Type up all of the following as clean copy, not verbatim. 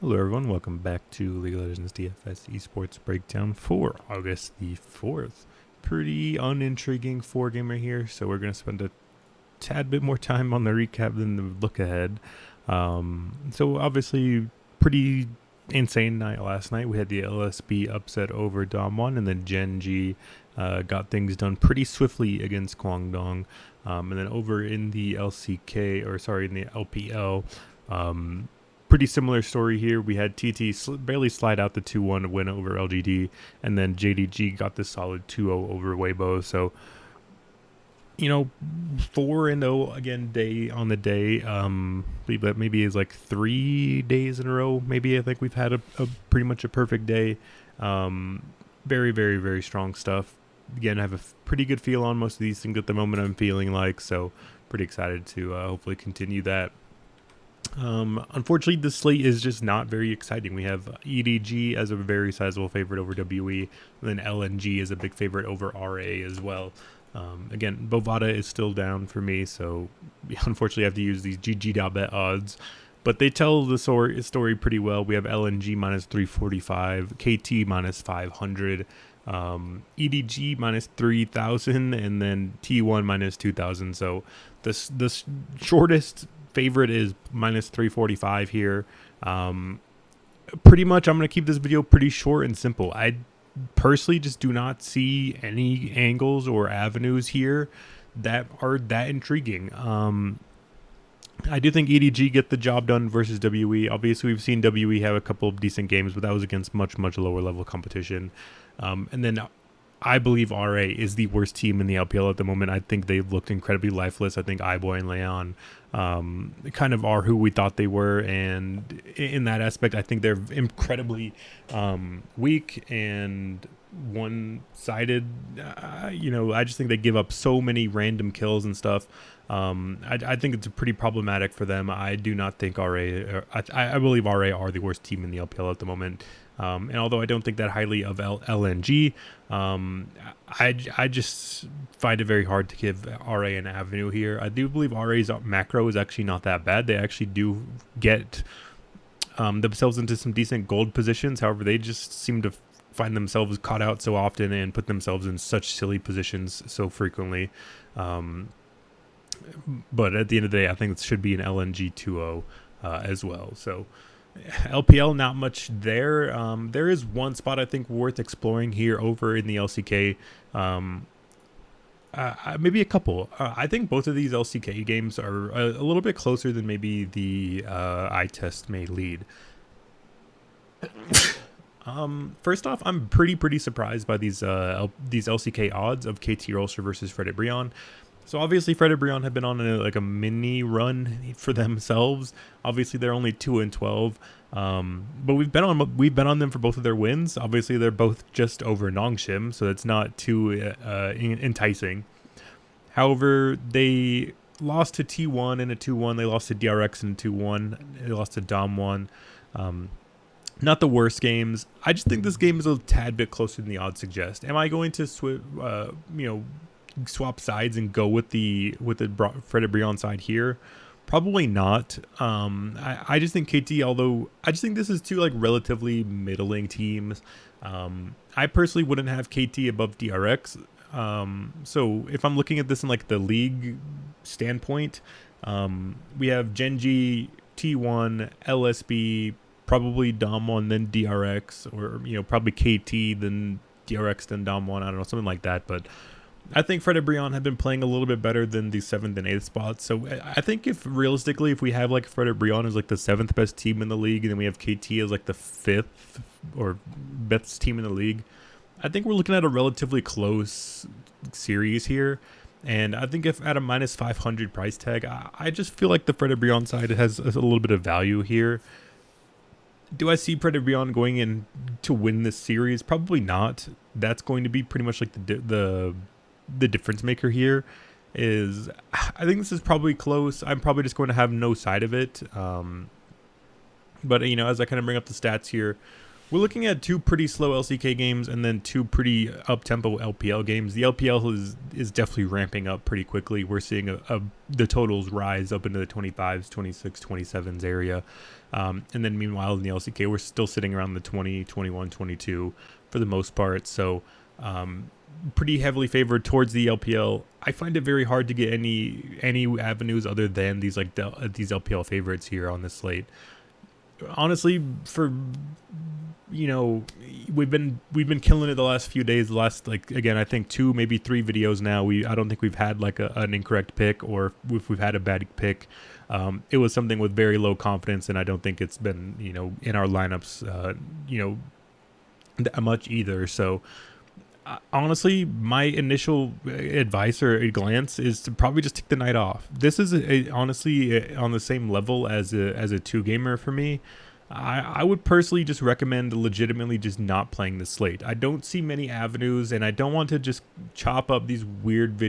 Hello everyone, welcome back to League of Legends DFS Esports Breakdown for August the 4th. Pretty unintriguing 4-gamer here, so we're going to spend a tad bit more time on the recap than the look ahead. So obviously, pretty insane night last night. We had the LSB upset over Dom1, and then Gen G got things done pretty swiftly against Guangdong. And then over in the in the LPL, pretty similar story here. We had TT barely slide out the 2-1 win over LGD, and then JDG got the solid 2-0 over Weibo. So, 4-0 again day on the day. I believe that maybe is like 3 days in a row. Maybe I think we've had a pretty much a perfect day. Very, very, very strong stuff. Again, I have a pretty good feel on most of these things at the moment, I'm feeling like, so pretty excited to hopefully continue that. Unfortunately, the slate is just not very exciting. We have EDG as a very sizable favorite over WE, and then LNG is a big favorite over RA as well. Again, Bovada is still down for me, so unfortunately I have to use these GG.bet odds. But they tell the story pretty well. We have LNG minus 345, KT minus 500, EDG minus 3,000, and then T1 minus 2,000. So the shortest favorite is minus 345 here. Pretty much I'm going to keep this video pretty short and simple. I personally just do not see any angles or avenues here that are that intriguing. I do think EDG get the job done versus WE. Obviously, we've seen WE have a couple of decent games, but that was against much lower level competition. And then I believe RA is the worst team in the LPL at the moment. I think they've looked incredibly lifeless. I think iBoy and Leon kind of are who we thought they were. And in that aspect, I think they're incredibly weak and one-sided. I just think they give up so many random kills and stuff. I think it's pretty problematic for them. I do not think RA, I believe RA are the worst team in the LPL at the moment. And although I don't think that highly of LNG, I just find it very hard to give RA an avenue here. I do believe RA's macro is actually not that bad. They actually do get themselves into some decent gold positions. However, they just seem to find themselves caught out so often and put themselves in such silly positions so frequently. But at the end of the day, I think it should be an LNG 2-0 as well. So LPL, not much there. There is one spot I think worth exploring here over in the LCK. Maybe a couple. I think both of these LCK games are a little bit closer than maybe the eye test may lead. First off, I'm pretty surprised by these LCK odds of KT Rolster versus Fredit Brion. So obviously Fredit Brion have been on a mini run for themselves. Obviously they're only 2-12, but we've been on them for both of their wins. Obviously they're both just over Nongshim, so that's not too enticing. However, they lost to T1 in a 2-1. They lost to DRX in a 2-1. They lost to Dom1. Not the worst games. I just think this game is a tad bit closer than the odds suggest. Am I going to swap sides and go with the Fredit Brion side here? Probably not. I just think KT, although I just think this is two relatively middling teams. I personally wouldn't have KT above DRX. So if I'm looking at this in the league standpoint, we have Gen G, T1, LSB, probably Dom1, then DRX, or probably KT, then DRX, then Dom1. I don't know, something like that. But I think Fredit Brion have been playing a little bit better than the 7th and 8th spots. So I think if we have Fredit Brion as the 7th best team in the league, and then we have KT as the 5th or best team in the league, I think we're looking at a relatively close series here. And I think if at a minus 500 price tag, I just feel like the Fredit Brion side has a little bit of value here. Do I see Fredit Brion going in to win this series? Probably not. That's going to be pretty much the difference maker here. Is I think this is probably close. I'm probably just going to have no side of it. But as I kind of bring up the stats here, We're looking at two pretty slow LCK games and then two pretty up-tempo LPL games. The LPL is definitely ramping up pretty quickly. We're seeing the totals rise up into the 25s, 26, 27s area. And then meanwhile in the LCK, we're still sitting around the 20, 21, 22 for the most part. So pretty heavily favored towards the LPL. I find it very hard to get any avenues other than these these LPL favorites here on this slate. Honestly, for we've been killing it the last few days. The last, again, I think 2, maybe 3 videos now. I don't think we've had like an incorrect pick, or if we've had a bad pick, it was something with very low confidence, and I don't think it's been in our lineups that much either. So honestly, my initial advice or a glance is to probably just take the night off. This is honestly on the same level as a 2 gamer for me. I would personally just recommend legitimately just not playing the slate. I don't see many avenues, and I don't want to just chop up these weird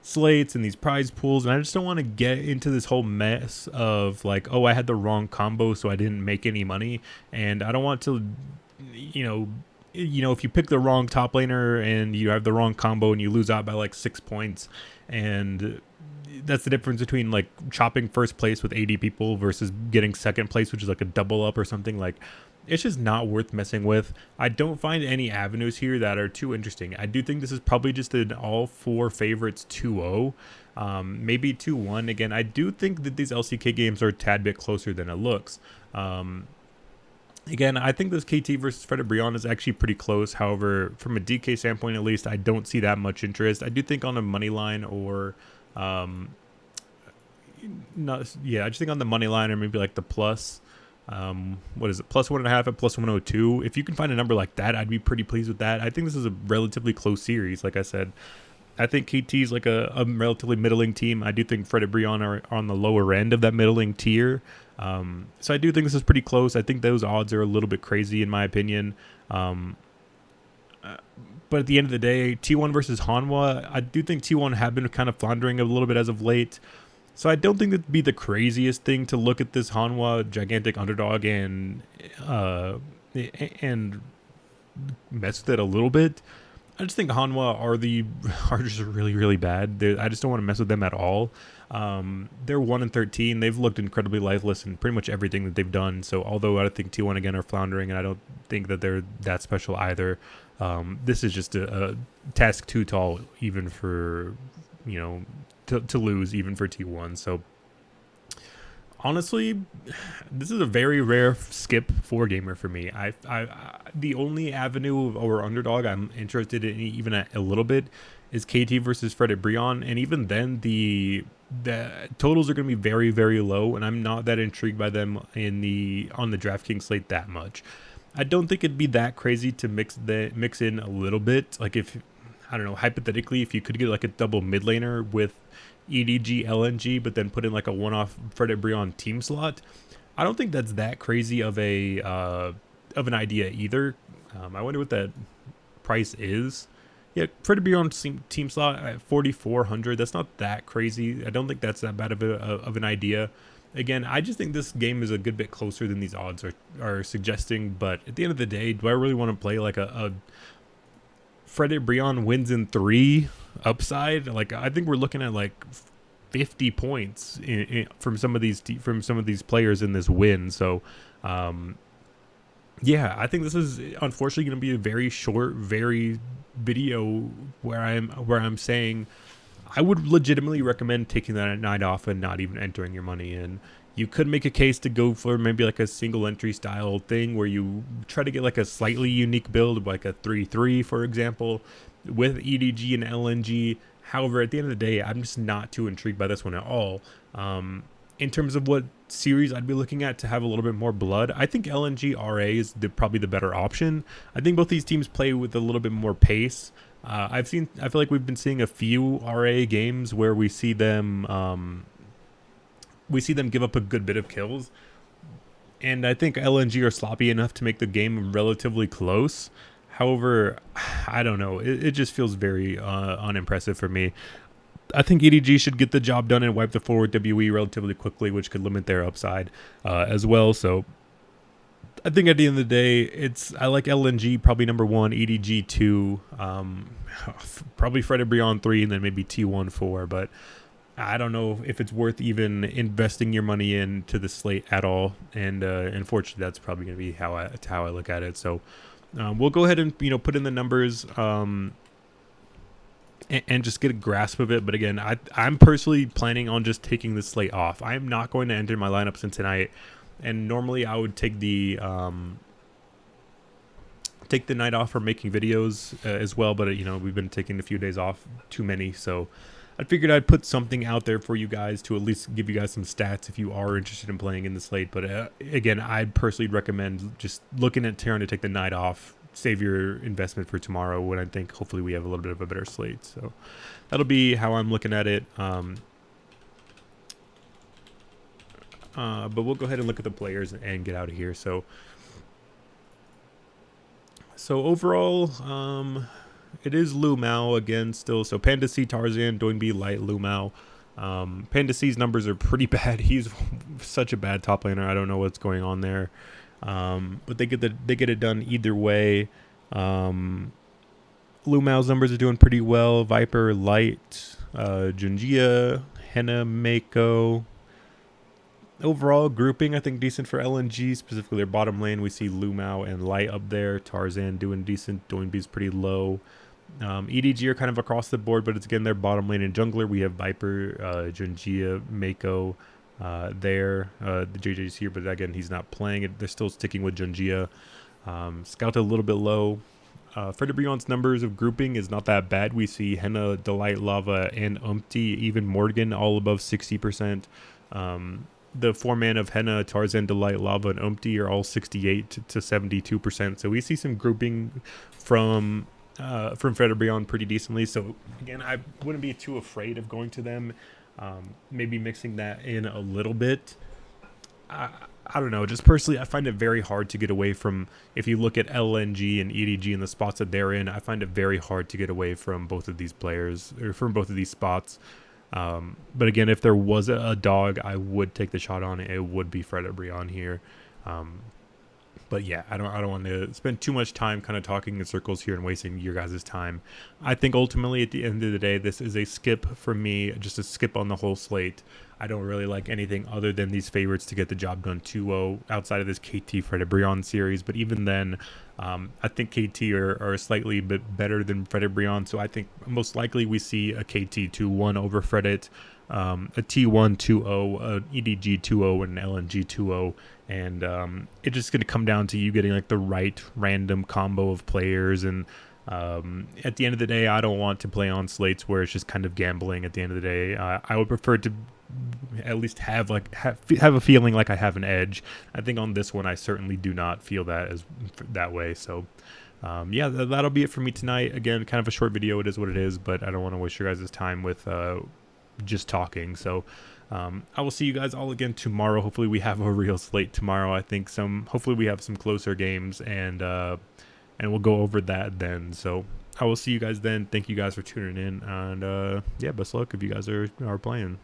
slates and these prize pools, and I just don't want to get into this whole mess of like, oh, I had the wrong combo, so I didn't make any money, and I don't want to, if you pick the wrong top laner and you have the wrong combo and you lose out by like 6 points, and that's the difference between like chopping first place with 80 people versus getting second place, which is like a double up or something. Like, it's just not worth messing with. I don't find any avenues here that are too interesting. I do think this is probably just an all 4 favorites 2-0, maybe 2-1. Again, I do think that these LCK games are a tad bit closer than it looks. Again, I think this KT versus Fred Brion is actually pretty close. However, from a DK standpoint, at least, I don't see that much interest. I do think on a money line or I just think on the money line, or maybe like the plus, what is it, plus 1.5 at plus 102. If you can find a number like that, I'd be pretty pleased with that. I think this is a relatively close series. Like I said, I think KT is like a relatively middling team. I do think Fred and Brion are on the lower end of that middling tier. So I do think this is pretty close. I think those odds are a little bit crazy in my opinion. But at the end of the day, T1 versus Hanwha, I do think T1 have been kind of floundering a little bit as of late. So I don't think that'd be the craziest thing to look at this Hanwha gigantic underdog and mess with it a little bit. I just think Hanwha are just really, really bad. I just don't want to mess with them at all. They're 1-13. They've looked incredibly lifeless in pretty much everything that they've done. So although I think T1 again are floundering, and I don't think that they're that special either, this is just a task too tall even for to lose even for T1. So honestly, this is a very rare skip 4 gamer for me. I the only avenue or underdog I'm interested in even a little bit is KT versus Fred and Brion, and even then the totals are going to be very, very low, and I'm not that intrigued by them on the DraftKings slate that much. I don't think it'd be that crazy to mix in a little bit. Like, if, I don't know, hypothetically, if you could get like a double mid laner with EDG, LNG, but then put in like a one-off Fred and Brion team slot, I don't think that's that crazy of an idea either. I wonder what that price is. Yeah, Fred and Brion team slot at 4,400. That's not that crazy. I don't think that's that bad of an idea. Again, I just think this game is a good bit closer than these odds are suggesting. But at the end of the day, do I really want to play like a Fred and Brion wins in 3 upside? Like, I think we're looking at like 50 points from some of these players in this win. So, yeah, I think this is unfortunately going to be a very short, very video where I'm saying I would legitimately recommend taking that night off and not even entering your money in. You could make a case to go for maybe like a single entry style thing where you try to get like a slightly unique build, like a 3-3, for example, with EDG and LNG. However, at the end of the day, I'm just not too intrigued by this one at all. In terms of what series I'd be looking at to have a little bit more blood, I think LNG RA is probably the better option. I think both these teams play with a little bit more pace. I feel like we've been seeing a few RA games where we see them give up a good bit of kills, and I think LNG are sloppy enough to make the game relatively close. However, I don't know. It just feels very unimpressive for me. I think EDG should get the job done and wipe the forward WE relatively quickly, which could limit their upside as well. So I think at the end of the day, I like LNG probably number one, EDG two, probably Fred Brion three, and then maybe T1 four. But I don't know if it's worth even investing your money into the slate at all. And unfortunately, that's probably going to be how I look at it. So we'll go ahead and put in the numbers and just get a grasp of it. But again, I'm personally planning on just taking the slate off. I am not going to enter my lineups in tonight. And normally I would take the night off for making videos as well, but we've been taking a few days off, too many, so I figured I'd put something out there for you guys to at least give you guys some stats if you are interested in playing in the slate. But again, I'd personally recommend just looking at trying to take the night off, save your investment for tomorrow when I think hopefully we have a little bit of a better slate. So that'll be how I'm looking at it. But we'll go ahead and look at the players and get out of here. So overall, it is Lu Mao again still. So Panda C, Tarzan, Doing B, Light, Lu Mao. Panda C's numbers are pretty bad. He's such a bad top laner. I don't know what's going on there. But they get it done either way. Lu Mao's numbers are doing pretty well. Viper, Light, Junjia, Henna, Mako. Overall grouping, I think decent for LNG, specifically their bottom lane. We see Lu Mao and Light up there. Tarzan doing decent. Doing B's pretty low. EDG are kind of across the board, but it's again their bottom lane and jungler. We have Viper, Junjia, Mako there. The JJ's here, but again, he's not playing it. They're still sticking with Junjia. Scout a little bit low. Fred Brion's numbers of grouping is not that bad. We see Henna, Delight, Lava, and Umpty, even Morgan, all above 60%. The four-man of Henna, Tarzan, Delight, Lava, and Umpty are all 68 to 72%. So we see some grouping from Fred Brion pretty decently. So again, I wouldn't be too afraid of going to them. Maybe mixing that in a little bit. I don't know. Just personally, I find it very hard to get away from. If you look at LNG and EDG and the spots that they're in, I find it very hard to get away from both of these players or from both of these spots. But again, if there was a dog I would take the shot on, it would be Fred Brion here. But yeah, I don't want to spend too much time kind of talking in circles here and wasting your guys' time. I think ultimately at the end of the day, this is a skip for me, just a skip on the whole slate. I don't really like anything other than these favorites to get the job done 2-0 outside of this KT Fred Brion series. But even then, I think KT are slightly bit better than Fred Brion. So I think most likely we see a KT 2-1 over Fredit, a T1 2-0, an EDG 2-0, and an LNG 2-0. And it's just going to come down to you getting like the right random combo of players. And at the end of the day, I don't want to play on slates where it's just kind of gambling. At the end of the day, I would prefer to at least have a feeling like I have an edge. I think on this one, I certainly do not feel that way. So yeah, that'll be it for me tonight. Again, kind of a short video. It is what it is, but I don't want to waste your guys' time with just talking. So I will see you guys all again tomorrow. Hopefully we have a real slate tomorrow. I think hopefully we have some closer games, and we'll go over that then. So I will see you guys then. Thank you guys for tuning in, and yeah, best luck if you guys are playing.